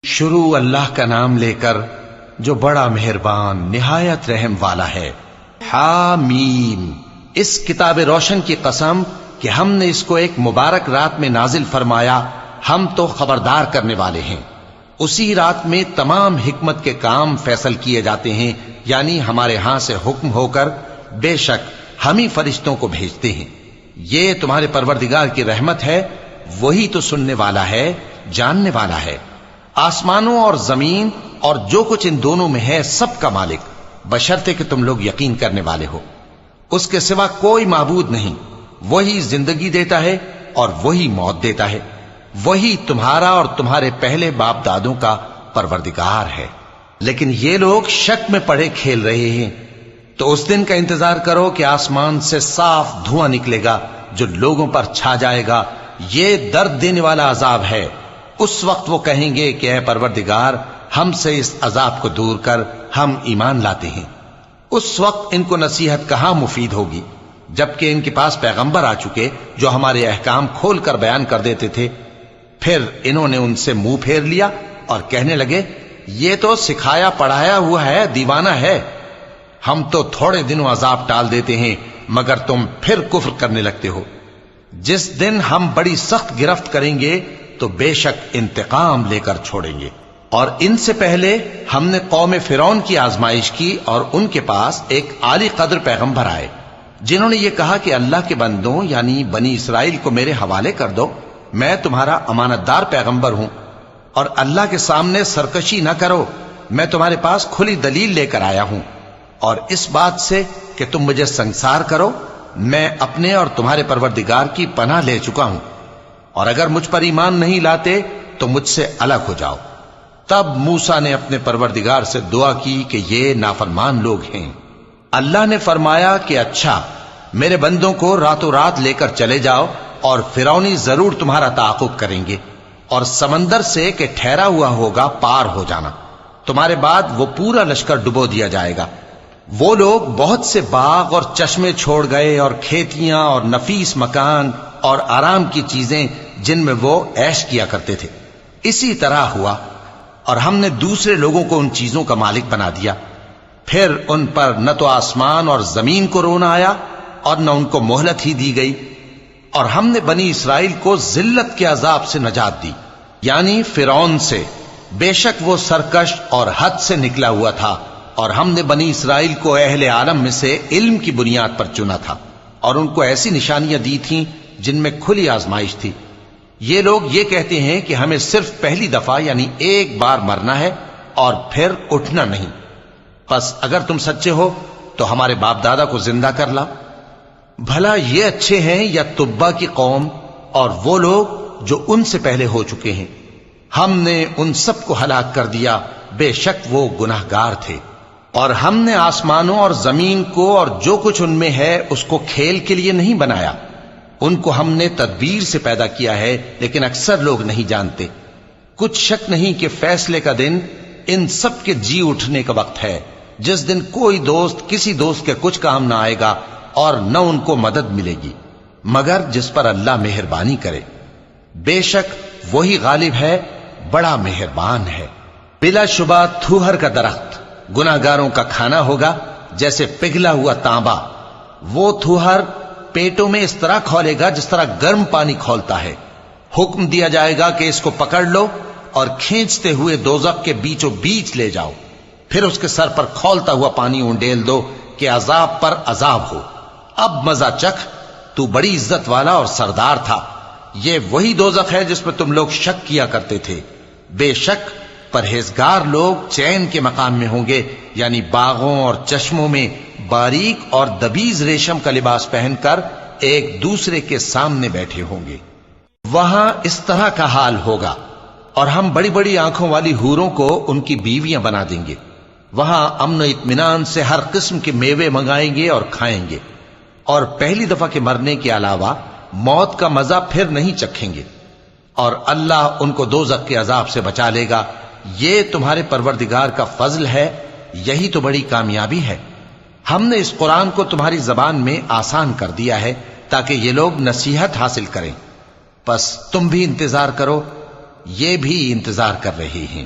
شروع اللہ کا نام لے کر جو بڑا مہربان نہایت رحم والا ہے۔ حامیم، اس کتاب روشن کی قسم کہ ہم نے اس کو ایک مبارک رات میں نازل فرمایا، ہم تو خبردار کرنے والے ہیں۔ اسی رات میں تمام حکمت کے کام فیصل کیے جاتے ہیں، یعنی ہمارے ہاں سے حکم ہو کر بے شک ہم ہی فرشتوں کو بھیجتے ہیں۔ یہ تمہارے پروردگار کی رحمت ہے، وہی تو سننے والا ہے، جاننے والا ہے۔ آسمانوں اور زمین اور جو کچھ ان دونوں میں ہے سب کا مالک، بشرطے کہ تم لوگ یقین کرنے والے ہو۔ اس کے سوا کوئی معبود نہیں، وہی زندگی دیتا ہے اور وہی موت دیتا ہے، وہی تمہارا اور تمہارے پہلے باپ دادوں کا پروردگار ہے۔ لیکن یہ لوگ شک میں پڑے کھیل رہے ہیں۔ تو اس دن کا انتظار کرو کہ آسمان سے صاف دھواں نکلے گا جو لوگوں پر چھا جائے گا، یہ درد دینے والا عذاب ہے۔ اس وقت وہ کہیں گے کہ اے پروردگار، ہم سے اس عذاب کو دور کر، ہم ایمان لاتے ہیں۔ اس وقت ان کو نصیحت کہاں مفید ہوگی، جبکہ ان کے پاس پیغمبر آ چکے جو ہمارے احکام کھول کر بیان کر دیتے تھے۔ پھر انہوں نے ان سے منہ پھیر لیا اور کہنے لگے، یہ تو سکھایا پڑھایا ہوا ہے، دیوانہ ہے۔ ہم تو تھوڑے دنوں عذاب ٹال دیتے ہیں مگر تم پھر کفر کرنے لگتے ہو۔ جس دن ہم بڑی سخت گرفت کریں گے تو بے شک انتقام لے کر چھوڑیں گے۔ اور ان سے پہلے ہم نے قوم فرعون کی آزمائش کی اور ان کے پاس ایک عالی قدر پیغمبر آئے جنہوں نے یہ کہا کہ اللہ کے بندوں یعنی بنی اسرائیل کو میرے حوالے کر دو، میں تمہارا امانت دار پیغمبر ہوں، اور اللہ کے سامنے سرکشی نہ کرو، میں تمہارے پاس کھلی دلیل لے کر آیا ہوں، اور اس بات سے کہ تم مجھے سنسار کرو، میں اپنے اور تمہارے پروردگار کی پناہ لے چکا ہوں، اور اگر مجھ پر ایمان نہیں لاتے تو مجھ سے الگ ہو جاؤ۔ تب موسیٰ نے اپنے پروردگار سے دعا کی کہ یہ نافرمان لوگ ہیں۔ اللہ نے فرمایا کہ اچھا، میرے بندوں کو راتوں رات لے کر چلے جاؤ، اور فرعونی ضرور تمہارا تعاقب کریں گے، اور سمندر سے کہ ٹھہرا ہوا ہوگا پار ہو جانا، تمہارے بعد وہ پورا لشکر ڈبو دیا جائے گا۔ وہ لوگ بہت سے باغ اور چشمے چھوڑ گئے اور کھیتیاں اور نفیس مکان اور آرام کی چیزیں جن میں وہ عیش کیا کرتے تھے۔ اسی طرح ہوا، اور ہم نے دوسرے لوگوں کو ان چیزوں کا مالک بنا دیا۔ پھر ان پر نہ تو آسمان اور زمین کو رونا آیا اور نہ ان کو مہلت ہی دی گئی، اور ہم نے بنی اسرائیل کو ذلت کے عذاب سے نجات دی، یعنی فرعون سے۔ بے شک وہ سرکش اور حد سے نکلا ہوا تھا، اور ہم نے بنی اسرائیل کو اہل عالم میں سے علم کی بنیاد پر چنا تھا، اور ان کو ایسی نشانیاں دی تھیں جن میں کھلی آزمائش تھی۔ یہ لوگ یہ کہتے ہیں کہ ہمیں صرف پہلی دفعہ یعنی ایک بار مرنا ہے اور پھر اٹھنا نہیں، پس اگر تم سچے ہو تو ہمارے باپ دادا کو زندہ کر لاؤ۔ بھلا یہ اچھے ہیں یا تبا کی قوم اور وہ لوگ جو ان سے پہلے ہو چکے ہیں؟ ہم نے ان سب کو ہلاک کر دیا، بے شک وہ گناہگار تھے۔ اور ہم نے آسمانوں اور زمین کو اور جو کچھ ان میں ہے اس کو کھیل کے لیے نہیں بنایا، ان کو ہم نے تدبیر سے پیدا کیا ہے، لیکن اکثر لوگ نہیں جانتے۔ کچھ شک نہیں کہ فیصلے کا دن ان سب کے جی اٹھنے کا وقت ہے، جس دن کوئی دوست کسی دوست کے کچھ کام نہ آئے گا اور نہ ان کو مدد ملے گی مگر جس پر اللہ مہربانی کرے۔ بے شک وہی غالب ہے، بڑا مہربان ہے۔ بلا شبہ تھوہر کا درخت گناہگاروں کا کھانا ہوگا، جیسے پگھلا ہوا تانبا۔ وہ تھوہر پیٹوں میں اس طرح کھولے گا جس طرح گرم پانی کھولتا ہے۔ حکم دیا جائے گا کہ اس کو پکڑ لو اور کھینچتے ہوئے دوزخ کے بیچوں بیچ لے جاؤ، پھر اس کے سر پر کھولتا ہوا پانی اونڈیل دو کہ عذاب پر عذاب ہو۔ اب مزہ چکھ، تو بڑی عزت والا اور سردار تھا۔ یہ وہی دوزخ ہے جس میں تم لوگ شک کیا کرتے تھے۔ بے شک پرہیزگار لوگ چین کے مقام میں ہوں گے، یعنی باغوں اور چشموں میں باریک اور دبیز ریشم کا لباس پہن کر ایک دوسرے کے سامنے بیٹھے ہوں گے۔ وہاں اس طرح کا حال ہوگا، اور ہم بڑی بڑی آنکھوں والی حوروں کو ان کی بیویاں بنا دیں گے۔ وہاں امن و اطمینان سے ہر قسم کے میوے منگائیں گے اور کھائیں گے، اور پہلی دفعہ کے مرنے کے علاوہ موت کا مزہ پھر نہیں چکھیں گے، اور اللہ ان کو دوزخ کے عذاب سے بچا لے گا۔ یہ تمہارے پروردگار کا فضل ہے، یہی تو بڑی کامیابی ہے۔ ہم نے اس قرآن کو تمہاری زبان میں آسان کر دیا ہے تاکہ یہ لوگ نصیحت حاصل کریں۔ پس تم بھی انتظار کرو، یہ بھی انتظار کر رہی ہیں۔